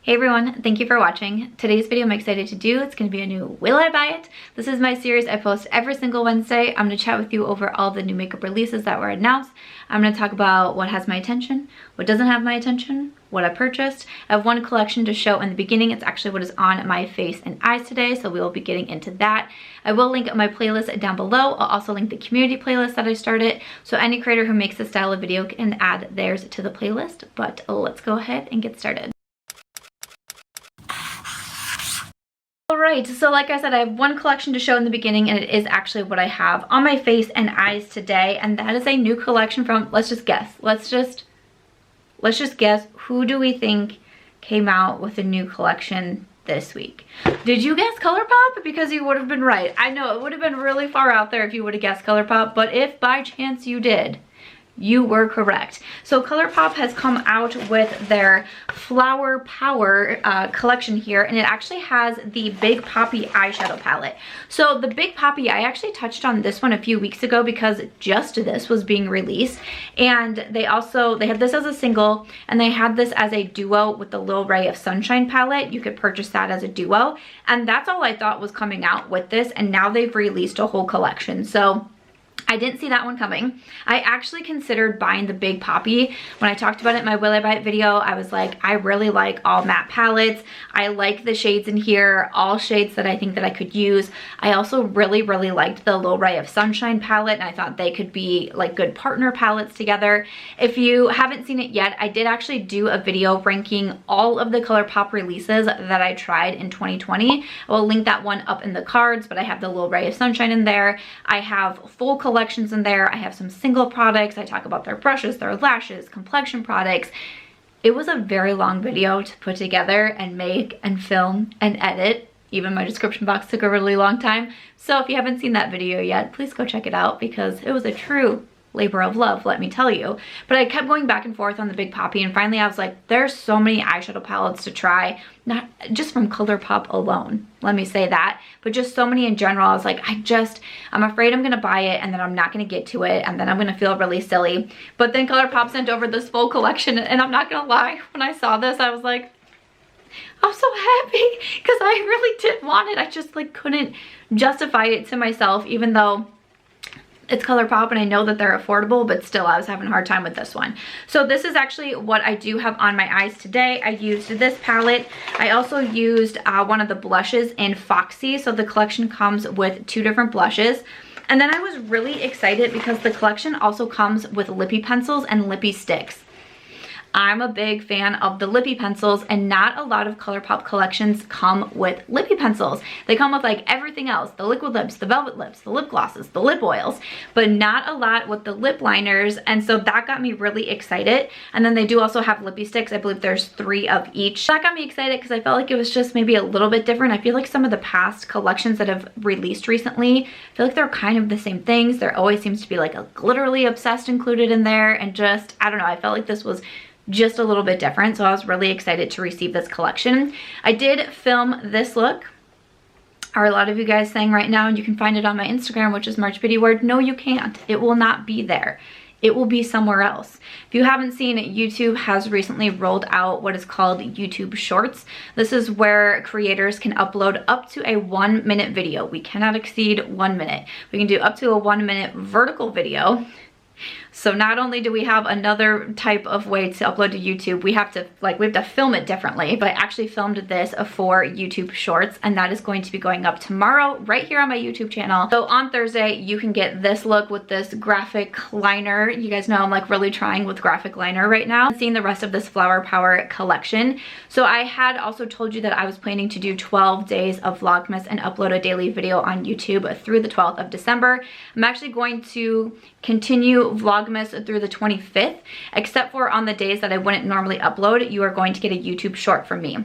Hey everyone, thank you for watching. Today's video I'm excited to do, it's going to be a new Will I Buy It? This is my series I post every single Wednesday. I'm going to chat with you over all the new makeup releases that were announced. I'm going to talk about what has my attention, what doesn't have my attention, what I purchased. I have one collection to show in the beginning. It's actually what is on my face and eyes today, so we will be getting into that. I will link my playlist down below. I'll also link the community playlist that I started, so any creator who makes this style of video can add theirs to the playlist. But let's go ahead and get started. Alright, so like I said, I have one collection to show in the beginning, and it is actually what I have on my face and eyes today, and that is a new collection from, let's just guess. Let's just guess, who do we think came out with a new collection this week? Did you guess Colourpop? Because you would have been right. I know it would have been really far out there if you would have guessed Colourpop, but if by chance you did, you were correct. So Colourpop has come out with their Flower Power collection here, and it actually has the Big Poppy eyeshadow palette. So the Big Poppy, I actually touched on this one a few weeks ago because just this was being released, and they had this as a single, and they had this as a duo with the Lil Ray of Sunshine palette. You could purchase that as a duo, and that's all I thought was coming out with this, and now they've released a whole collection. So I didn't see that one coming. I actually considered buying the Big Poppy. When I talked about it in my Will I Buy It video, I was like, I really like all matte palettes. I like the shades in here, all shades that I think that I could use. I also really liked the Lil Ray of Sunshine palette, and I thought they could be like good partner palettes together. If you haven't seen it yet, I did actually do a video ranking all of the Colourpop releases that I tried in 2020. I will link that one up in the cards, but I have the Lil Ray of Sunshine in there. I have full collections in there. I have some single products. I talk about their brushes, their lashes, complexion products. It was a very long video to put together and make and film and edit. Even my description box took a really long time. So if you haven't seen that video yet, please go check it out because it was a true labor of love, let me tell you. But I kept going back and forth on the Big Poppy, and finally I was like, there's so many eyeshadow palettes to try, not just from Colourpop alone, let me say that, but just so many in general. I was like, I'm afraid I'm gonna buy it and then I'm not gonna get to it, and then I'm gonna feel really silly. But then Colourpop sent over this full collection, and I'm not gonna lie, when I saw this I was like, I'm so happy because I really did want it. I just like couldn't justify it to myself, even though it's Colourpop and I know that they're affordable, but still I was having a hard time with this one. So this is actually what I do have on my eyes today. I used this palette. I also used one of the blushes in Foxy. So the collection comes with 2 different blushes. And then I was really excited because the collection also comes with lippy pencils and lippy sticks. I'm a big fan of the lippy pencils, and not a lot of Colourpop collections come with lippy pencils. They come with like everything else, the liquid lips, the velvet lips, the lip glosses, the lip oils, but not a lot with the lip liners, and so that got me really excited. And then they do also have lippy sticks. I believe there's 3 of each. That got me excited because I felt like it was just maybe a little bit different. I feel like some of the past collections that have released recently, I feel like they're kind of the same things. There always seems to be like a glitterly obsessed included in there, and just, I don't know, I felt like this was just a little bit different, so I was really excited to receive this collection. I did film this look. Are a lot of you guys saying right now, and you can find it on my Instagram, which is March Beauty Word? No, you can't. It will not be there. It will be somewhere else. If you haven't seen it, YouTube has recently rolled out what is called YouTube Shorts. This is where creators can upload up to a 1-minute video. We cannot exceed 1 minute. We can do up to a 1-minute vertical video. So not only do we have another type of way to upload to YouTube, we have to film it differently, but I actually filmed this for YouTube Shorts, and that is going to be going up tomorrow right here on my YouTube channel. So on Thursday, you can get this look with this graphic liner. You guys know I'm like really trying with graphic liner right now. Seeing the rest of this Flower Power collection. So I had also told you that I was planning to do 12 days of Vlogmas and upload a daily video on YouTube through the 12th of December. I'm actually going to continue Vlogmas through the 25th, except for on the days that I wouldn't normally upload, you are going to get a YouTube short from me.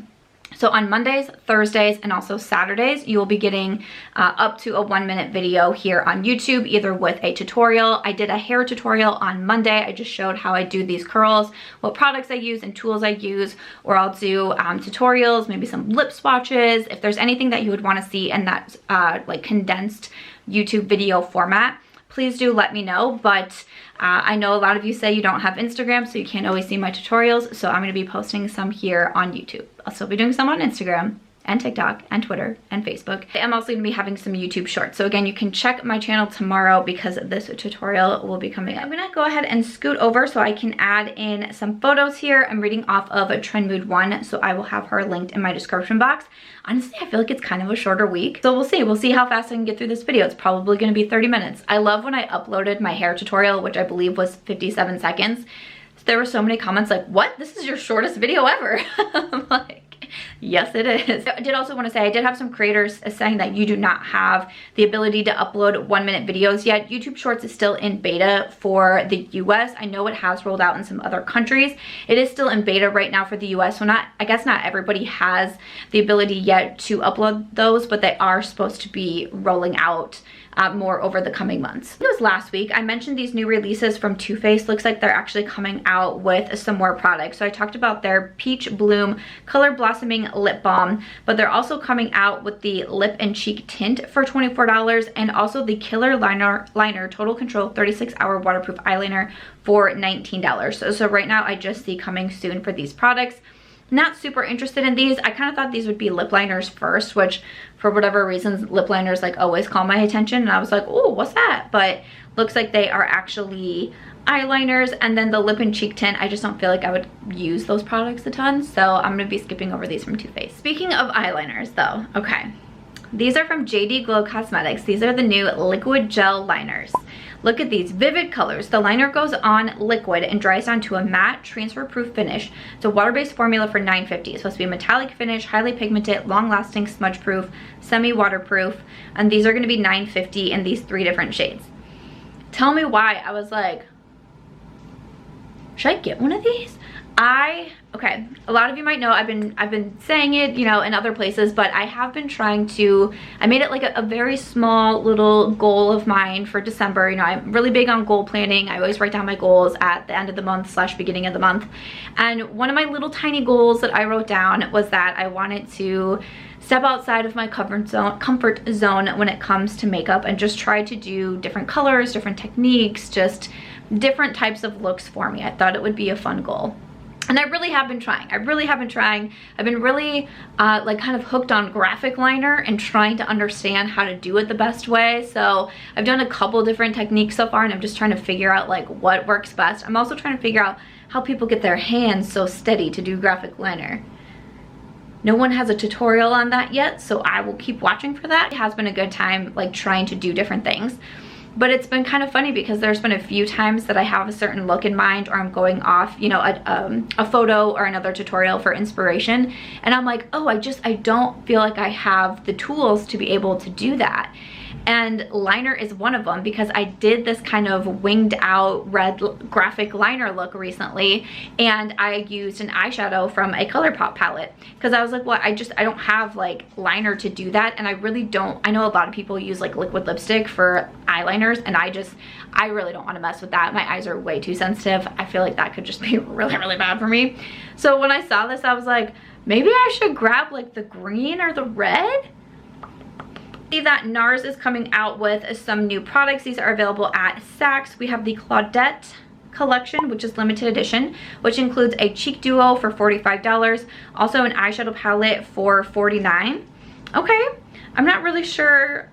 So on Mondays, Thursdays, and also Saturdays, you will be getting up to a 1-minute video here on YouTube, either with a tutorial. I did a hair tutorial on Monday. I just showed how I do these curls, what products I use and tools I use, or I'll do tutorials, maybe some lip swatches. If there's anything that you would want to see in that like condensed YouTube video format, please do let me know. But I know a lot of you say you don't have Instagram, so you can't always see my tutorials, so I'm going to be posting some here on YouTube. I'll still be doing some on Instagram and TikTok and Twitter and Facebook. I'm also going to be having some YouTube shorts. So again, you can check my channel tomorrow because this tutorial will be coming up. I'm going to go ahead and scoot over so I can add in some photos here. I'm reading off of TrendMood 1, so I will have her linked in my description box. Honestly, I feel like it's kind of a shorter week. So we'll see. We'll see how fast I can get through this video. It's probably going to be 30 minutes. I love when I uploaded my hair tutorial, which I believe was 57 seconds. There were so many comments like, what? This is your shortest video ever. I'm like, yes, it is. I did also want to say I did have some creators saying that you do not have the ability to upload 1-minute videos yet. YouTube Shorts is still in beta for the US. I know it has rolled out in some other countries. It is still in beta right now for the US, so I guess not everybody has the ability yet to upload those, but they are supposed to be rolling out more over the coming months. It was last week. I mentioned these new releases from Too Faced. Looks like they're actually coming out with some more products. So I talked about their Peach Bloom Color Blossoming Lip Balm, but they're also coming out with the Lip and Cheek Tint for $24 and also the Killer Liner Total Control 36-Hour Waterproof Eyeliner for $19. So right now I just see coming soon for these products. Not super interested in these. I kind of thought these would be lip liners first, which for whatever reasons lip liners like always call my attention, and I was like, oh, what's that? But looks like they are actually eyeliners. And then the lip and cheek tint, I just don't feel like I would use those products a ton, so I'm gonna be skipping over these from Too Faced. Speaking of eyeliners though, okay, these are from JD Glow Cosmetics. These are the new liquid gel liners. Look at these vivid colors. The liner goes on liquid and dries down to a matte, transfer-proof finish. It's a water-based formula for $9.50. It's supposed to be a metallic finish, highly pigmented, long-lasting, smudge-proof, semi-waterproof, and these are going to be $9.50 in these 3 different shades. Tell me why I was like, should I get one of these? Okay, a lot of you might know I've been saying it, you know, in other places, but I have been trying to, I made it like a very small little goal of mine for December. You know, I'm really big on goal planning. I always write down my goals at the end of the month / beginning of the month. And one of my little tiny goals that I wrote down was that I wanted to step outside of my comfort zone when it comes to makeup and just try to do different colors, different techniques, just different types of looks for me. I thought it would be a fun goal. And I really have been trying. I've been really like kind of hooked on graphic liner and trying to understand how to do it the best way. So I've done a couple different techniques so far, and I'm just trying to figure out like what works best. I'm also trying to figure out how people get their hands so steady to do graphic liner. No one has a tutorial on that yet, so I will keep watching for that. It has been a good time like trying to do different things. But it's been kind of funny because there's been a few times that I have a certain look in mind, or I'm going off, you know, a photo or another tutorial for inspiration, and I'm like, oh, I don't feel like I have the tools to be able to do that. And liner is one of them, because I did this kind of winged out red graphic liner look recently, and I used an eyeshadow from a Colourpop palette because I was like, well, I don't have like liner to do that, and I really don't. I know a lot of people use like liquid lipstick for eyeliners, and I really don't want to mess with that. My eyes are way too sensitive. I feel like that could just be really, really bad for me. So when I saw this, I was like, maybe I should grab like the green or the red. That Nars is coming out with some new products. These are available at Saks. We have the Claudette collection, which is limited edition, which includes a cheek duo for $45, also an eyeshadow palette for $49. Okay, I'm not really sure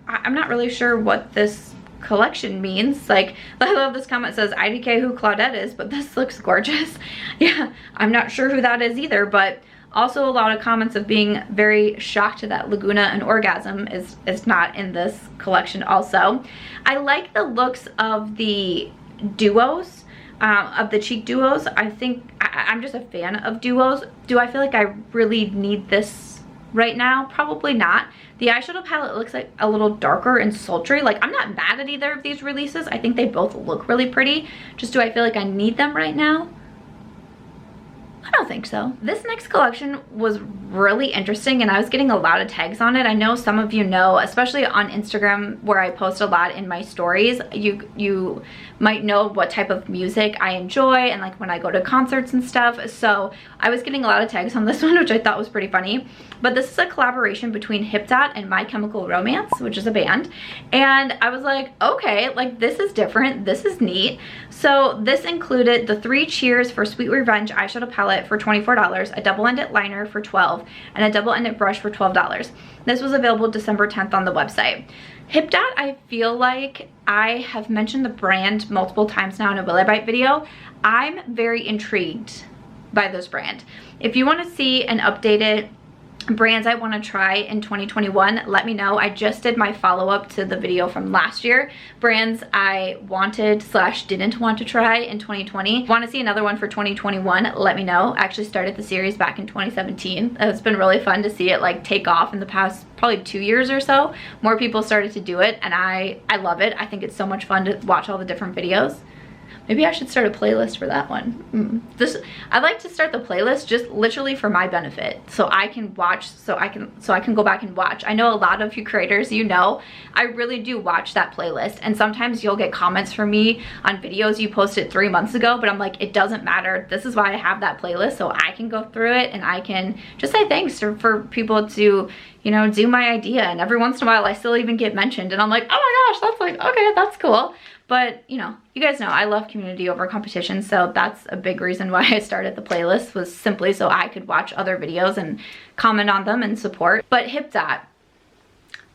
what this collection means. Like, I love this comment. It says IDK who Claudette is, but this looks gorgeous. Yeah, I'm not sure who that is either, but also a lot of comments of being very shocked that Laguna and Orgasm is not in this collection also. I like the looks of the duos, of the cheek duos. I think I'm just a fan of duos. Do I feel like I really need this right now? Probably not. The eyeshadow palette looks like a little darker and sultry. Like, I'm not mad at either of these releases. I think they both look really pretty. Just do I feel like I need them right now? I don't think so. This next collection was really interesting, and I was getting a lot of tags on it. I know some of you know, especially on Instagram where I post a lot in my stories, you might know what type of music I enjoy and like when I go to concerts and stuff. So I was getting a lot of tags on this one, which I thought was pretty funny. But this is a collaboration between Hipdot and My Chemical Romance, which is a band. And I was like, okay, like this is different, this is neat. So this included the 3 Cheers for Sweet Revenge eyeshadow palette for $24, a double-ended liner for $12, and a double-ended brush for $12. This was available December 10th on the website. Hipdot, I feel like I have mentioned the brand multiple times now in a Will I Bite video. I'm very intrigued by this brand. If you want to see an updated brands I want to try in 2021, let me know. I just did my follow-up to the video from last year, brands I wanted / didn't want to try in 2020. Want to see another one for 2021, let me know. I actually started the series back in 2017. It's been really fun to see it like take off in the past probably 2 years or so. More people started to do it, and I love it. I think it's so much fun to watch all the different videos. Maybe I should start a playlist for that one. I like to start the playlist just literally for my benefit, so I can watch, so I can go back and watch. I know a lot of you creators, you know, I really do watch that playlist, and sometimes you'll get comments from me on videos you posted 3 months ago, but I'm like, it doesn't matter. This is why I have that playlist, so I can go through it and I can just say thanks for people to, you know, do my idea. And every once in a while I still even get mentioned, and I'm like, oh my gosh, that's like, okay, that's cool. But, you know, you guys know I love community over competition, so that's a big reason why I started the playlist, was simply so I could watch other videos and comment on them and support. But Hipdot,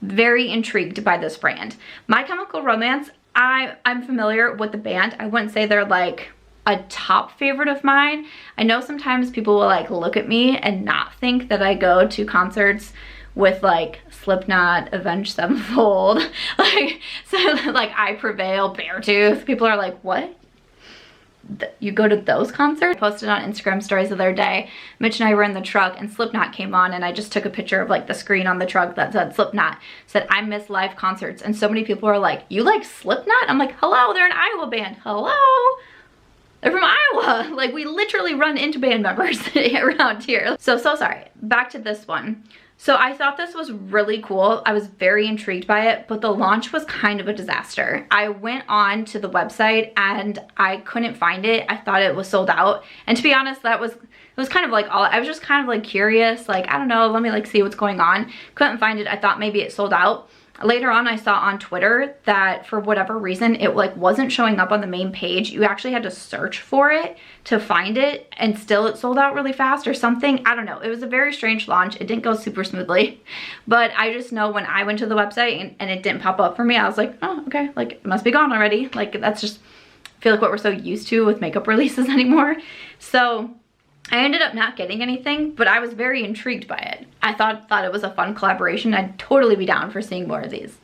very intrigued by this brand. My Chemical Romance, I'm familiar with the band. I wouldn't say they're like a top favorite of mine. I know sometimes people will like look at me and not think that I go to concerts with like Slipknot, Avenged Sevenfold, like, so like I Prevail, Beartooth. People are like, what? You go to those concerts? I posted on Instagram stories the other day. Mitch and I were in the truck and Slipknot came on, and I just took a picture of like the screen on the truck that said Slipknot. Said, I miss live concerts. And so many people are like, you like Slipknot? I'm like, hello, they're an Iowa band. Hello? They're from Iowa. Like, we literally run into band members around here. So sorry. Back to this one. So I thought this was really cool. I was very intrigued by it, but the launch was kind of a disaster. I went on to the website and I couldn't find it. I thought it was sold out. And to be honest, it was kind of like I was just kind of like curious, like, I don't know, let me like see what's going on. Couldn't find it. I thought maybe it sold out. Later on, I saw on Twitter that for whatever reason, it like wasn't showing up on the main page. You actually had to search for it to find it, and still it sold out really fast or something. I don't know. It was a very strange launch. It didn't go super smoothly, but I just know when I went to the website and it didn't pop up for me, I was like, oh, okay, like it must be gone already. Like that's just, I feel like what we're so used to with makeup releases anymore. So I ended up not getting anything, but I was very intrigued by it. I thought it was a fun collaboration. I'd totally be down for seeing more of these.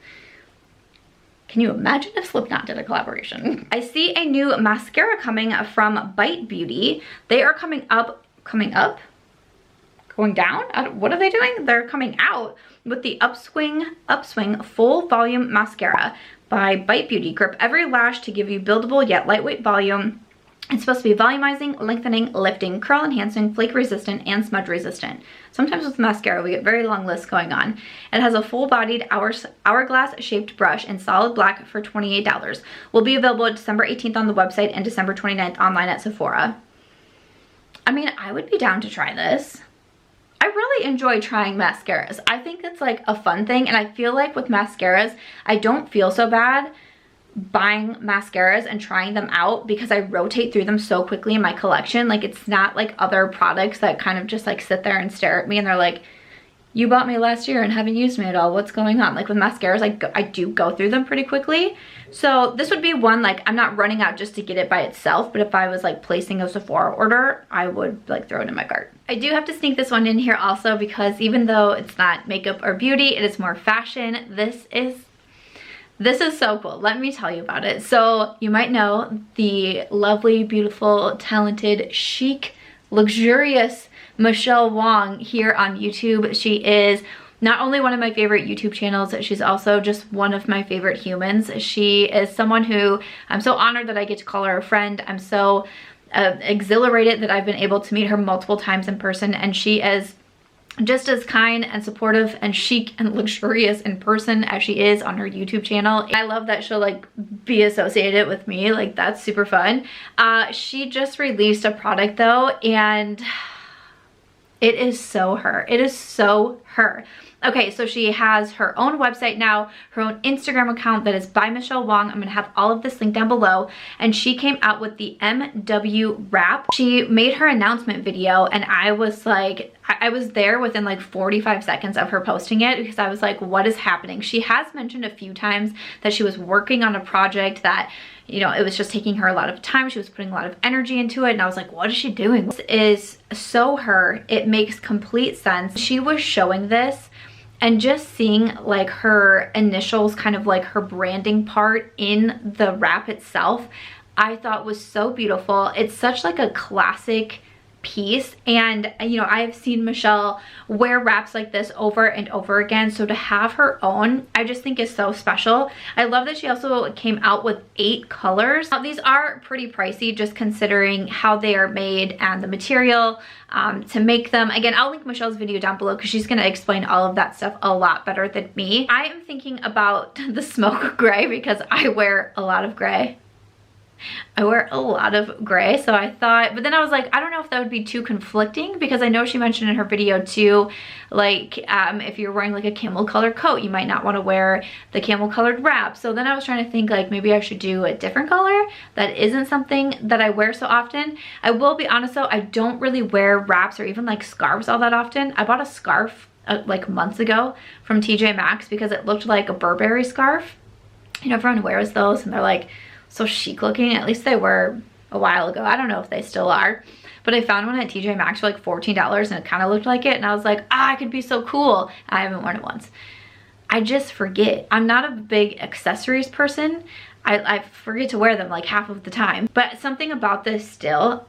Can you imagine if Slipknot did a collaboration? I see a new mascara coming from Bite Beauty. They are coming down? What are they doing? They're coming out with the Upswing Full Volume Mascara by Bite Beauty. Grip every lash to give you buildable yet lightweight volume. It's supposed to be volumizing, lengthening, lifting, curl enhancing, flake resistant, and smudge resistant. Sometimes with mascara, we get very long lists going on. It has a full-bodied hourglass shaped brush in solid black for $28. Will be available December 18th on the website and December 29th online at Sephora. I mean, I would be down to try this. I really enjoy trying mascaras. I think it's like a fun thing, and I feel like with mascaras, I don't feel so bad buying mascaras and trying them out because I rotate through them so quickly in my collection. Like, it's not like other products that kind of just like sit there and stare at me and they're like, you bought me last year and haven't used me at all, what's going on? Like with mascaras, I do go through them pretty quickly. So this would be one, like, I'm not running out just to get it by itself, but if I was like placing a Sephora order, I would like throw it in my cart. I do have to sneak this one in here also because even though it's not makeup or beauty, it is more fashion. This is so cool. Let me tell you about it. So you might know the lovely, beautiful, talented, chic, luxurious Michele Wang here on YouTube. She is not only one of my favorite YouTube channels, she's also just one of my favorite humans. She is someone who I'm so honored that I get to call her a friend. I'm so exhilarated that I've been able to meet her multiple times in person, and she is just as kind and supportive and chic and luxurious in person as she is on her YouTube channel. I love that she'll like be associated with me. Like, that's super fun. She just released a product though, and it is so her. It is so her. Okay, so she has her own website now, her own Instagram account that is by Michele Wang. I'm gonna have all of this linked down below. And she came out with the MW wrap. She made her announcement video, and I was like, I was there within like 45 seconds of her posting it, because I was like, what is happening? She has mentioned a few times that she was working on a project that, you know, it was just taking her a lot of time. She was putting a lot of energy into it, and I was like, what is she doing? This is so her. It makes complete sense. She was showing this, and just seeing like her initials, kind of like her branding part in the wrap itself, I thought was so beautiful. It's such like a classic piece, and you know, I've seen Michele wear wraps like this over and over again, so to have her own, I just think is so special. I love that she also came out with 8 colors. Now, these are pretty pricey just considering how they are made and the material to make them. Again, I'll link Michele's video down below because she's going to explain all of that stuff a lot better than me. I am thinking about the smoke gray because I wear a lot of gray. I wear a lot of gray, so I thought, but then I was like, I don't know if that would be too conflicting, because I know she mentioned in her video too, like if you're wearing like a camel colored coat, you might not want to wear the camel colored wrap. So then I was trying to think like maybe I should do a different color that isn't something that I wear so often. I will be honest though, I don't really wear wraps or even like scarves all that often. I bought a scarf like months ago from TJ Maxx because it looked like a Burberry scarf. You know, everyone wears those and they're like so chic looking. At least they were a while ago. I don't know if they still are, but I found one at TJ Maxx for like $14 and it kind of looked like it, and I was like, I could be so cool. I haven't worn it once. I just forget. I'm not a big accessories person. I forget to wear them like half of the time, but something about this still,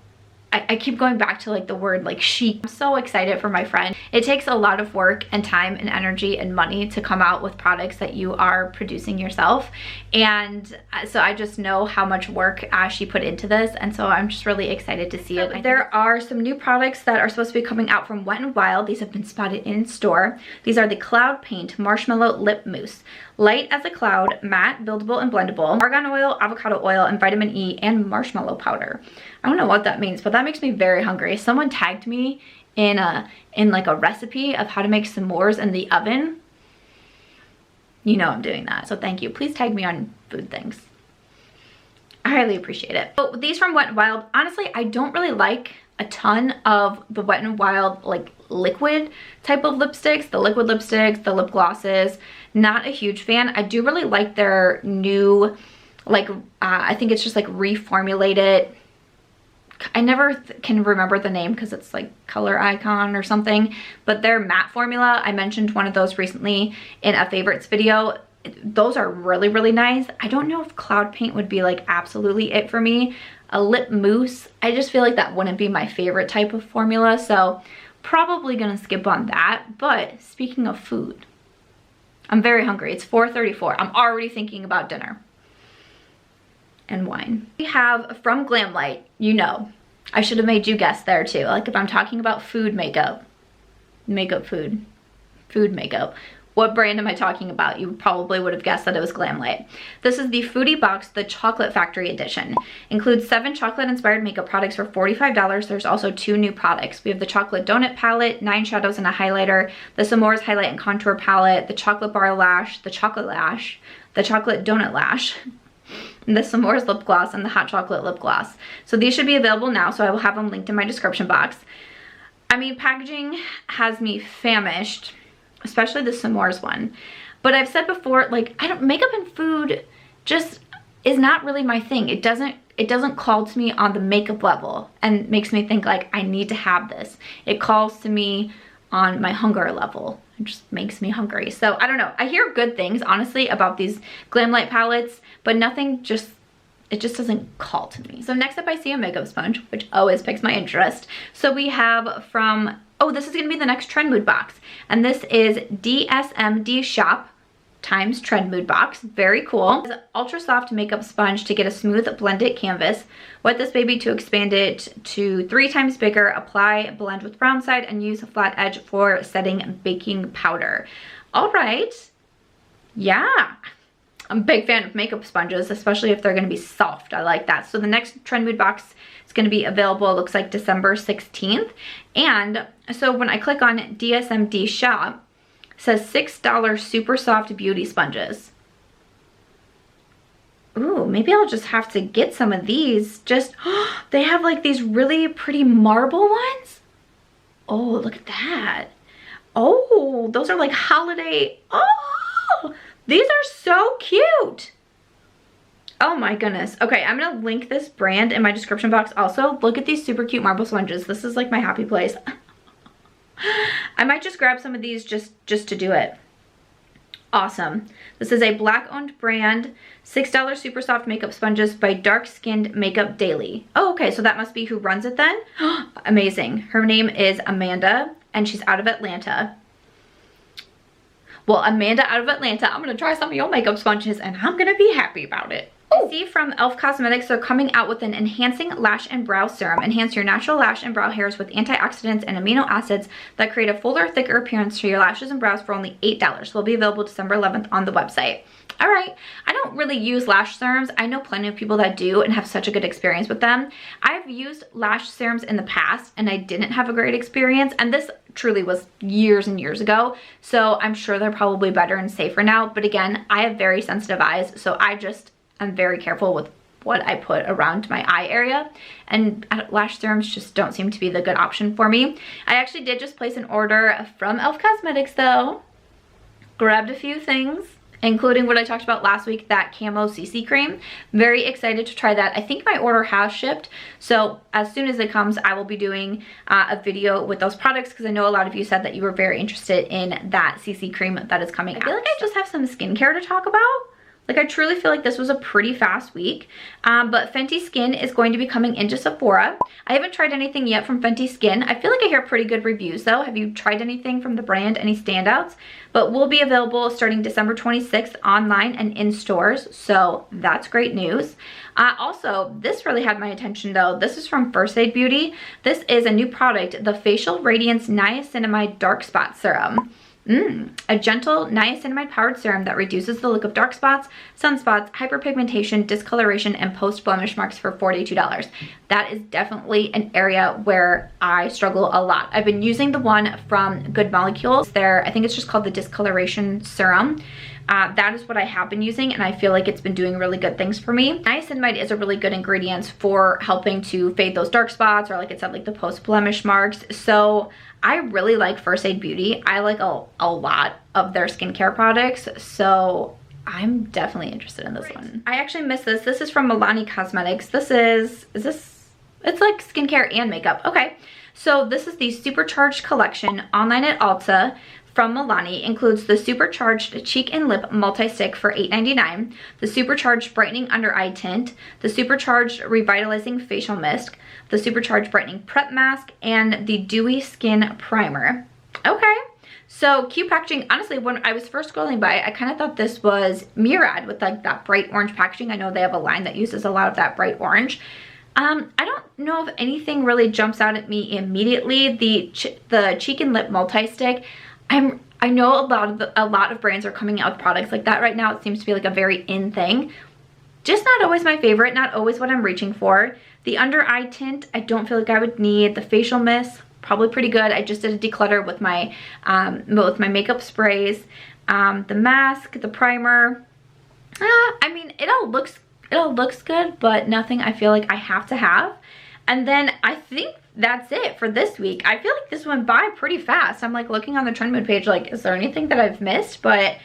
I keep going back to like the word like chic. I'm so excited for my friend. It takes a lot of work and time and energy and money to come out with products that you are producing yourself. And so I just know how much work she put into this. And so I'm just really excited to see it. There are some new products that are supposed to be coming out from Wet n Wild. These have been spotted in store. These are the Cloud Paint Marshmallow Lip Mousse. Light as a cloud, matte, buildable, and blendable. Argan oil, avocado oil, and vitamin E, and marshmallow powder. I don't know what that means, but that makes me very hungry. Someone tagged me in like a recipe of how to make s'mores in the oven. You know I'm doing that, so thank you. Please tag me on food things. I highly appreciate it. So these from Wet n Wild, honestly, I don't really like a ton of the Wet n Wild like liquid type of lipsticks, the liquid lipsticks, the lip glosses. Not a huge fan. I do really like their new, like, I think it's just like reformulated. I never can remember the name because it's like Color Icon or something, but their matte formula, I mentioned one of those recently in a favorites video. Those are really, really nice. I don't know if Cloud Paint would be like absolutely it for me. A lip mousse, I just feel like that wouldn't be my favorite type of formula, so probably gonna skip on that. But speaking of food, I'm very hungry. It's 4:34. I'm already thinking about dinner and wine. We have from Glamlight, you know, I should have made you guess there too. Like if I'm talking about food makeup, food makeup, what brand am I talking about? You probably would have guessed that it was Glamlight. This is the Foodie Box, the Chocolate Factory Edition. Includes 7 chocolate-inspired makeup products for $45. There's also 2 new products. We have the Chocolate Donut Palette, 9 shadows and a highlighter, the S'mores Highlight and Contour Palette, the Chocolate Bar Lash, the Chocolate Lash, the Chocolate Donut Lash, the S'mores Lip Gloss, and the Hot Chocolate Lip Gloss. So these should be available now, so I will have them linked in my description box. I mean, packaging has me famished, especially the S'mores one. But I've said before, like, makeup and food just is not really my thing. It doesn't call to me on the makeup level and makes me think like I need to have this. It calls to me on my hunger level. It just makes me hungry. So I don't know. I hear good things honestly about these Glamlight palettes, but nothing it just doesn't call to me. So next up I see a makeup sponge, which always piques my interest. So we have from, oh, this is gonna be the next TrendMood box. And this is DSMD Shop. times TrendMood Box. Very cool. Ultra soft makeup sponge to get a smooth blended canvas. Wet this baby to expand it to 3 times bigger. Apply, blend with brown side, and use a flat edge for setting baking powder. All right. Yeah. I'm a big fan of makeup sponges, especially if they're going to be soft. I like that. So the next TrendMood Box is going to be available, it looks like December 16th. And so when I click on DSMD shop, it says $6 super soft beauty sponges. Ooh, maybe I'll just have to get some of these. Just, they have like these really pretty marble ones. Oh, look at that. Oh, those are like holiday. Oh, these are so cute. Oh my goodness. Okay, I'm gonna link this brand in my description box also. Look at these super cute marble sponges. This is like my happy place. I might just grab some of these just to do it. Awesome. This is a black owned brand, $6 super soft makeup sponges by Dark Skinned Makeup Daily. Oh, okay, so that must be who runs it then. Amazing. Her name is Amanda and she's out of Atlanta. Well, Amanda out of Atlanta, I'm gonna try some of your makeup sponges and I'm gonna be happy about it. I see from e.l.f. Cosmetics they're coming out with an enhancing lash and brow serum. Enhance your natural lash and brow hairs with antioxidants and amino acids that create a fuller, thicker appearance to your lashes and brows for only $8. Will be available December 11th on the website. All right, I don't really use lash serums. I know plenty of people that do and have such a good experience with them. I've used lash serums in the past and I didn't have a great experience, and this truly was years and years ago, so I'm sure they're probably better and safer now. But again, I have very sensitive eyes, so I'm very careful with what I put around my eye area, and lash serums just don't seem to be the good option for me. I actually did just place an order from e.l.f. Cosmetics though. Grabbed a few things, including what I talked about last week, that camo CC cream. Very excited to try that. I think my order has shipped, so as soon as it comes, I will be doing a video with those products, because I know a lot of you said that you were very interested in that CC cream that is coming out. I feel like I just have some skincare to talk about. Like, I truly feel like this was a pretty fast week, but Fenty Skin is going to be coming into Sephora. I haven't tried anything yet from Fenty Skin. I feel like I hear pretty good reviews though. Have you tried anything from the brand? Any standouts? But will be available starting December 26th online and in stores, so that's great news. Also, this really had my attention though. This is from First Aid Beauty. This is a new product, the Facial Radiance Niacinamide Dark Spot Serum. A gentle niacinamide powered serum that reduces the look of dark spots, sunspots, hyperpigmentation, discoloration, and post blemish marks for $42. That is definitely an area where I struggle a lot. I've been using the one from Good Molecules. I think it's just called the discoloration serum. That is what I have been using, and I feel like it's been doing really good things for me. Niacinamide is a really good ingredient for helping to fade those dark spots, or like I said, like the post blemish marks. So I really like First Aid Beauty. I like a lot of their skincare products, so I'm definitely interested in this one. I actually missed this. This is from Milani Cosmetics. It's like skincare and makeup. Okay, so this is the Supercharged collection online at Ulta from Milani. Includes the Supercharged Cheek and Lip Multi-Stick for $8.99, the Supercharged Brightening Under Eye Tint, the Supercharged Revitalizing Facial Mist, the Supercharged Brightening Prep Mask, and the Dewy Skin Primer. Okay, so cute packaging. Honestly, when I was first scrolling by, I kind of thought this was Murad with like that bright orange packaging. I know they have a line that uses a lot of that bright orange. I don't know if anything really jumps out at me immediately. The Cheek and Lip Multi-Stick, I know a lot of brands are coming out with products like that right now. It seems to be like a very in thing. Just not always my favorite, not always what I'm reaching for. The under eye tint, I don't feel like I would need. The facial mist, probably pretty good. I just did a declutter with my makeup sprays. The mask, the primer. I mean, it all looks good, but nothing I feel like I have to have. And then I think that's it for this week. I feel like this went by pretty fast. I'm like looking on the TrendMood page like, is there anything that I've missed? But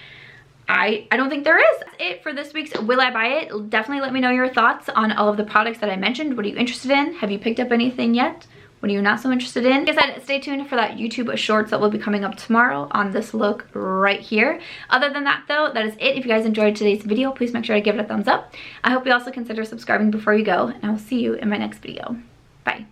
I don't think there is. That's it for this week's Will I Buy It? Definitely let me know your thoughts on all of the products that I mentioned. What are you interested in? Have you picked up anything yet? What are you not so interested in? Like I said, stay tuned for that YouTube shorts that will be coming up tomorrow on this look right here. Other than that though, that is it. If you guys enjoyed today's video, please make sure to give it a thumbs up. I hope you also consider subscribing before you go, and I will see you in my next video. Bye.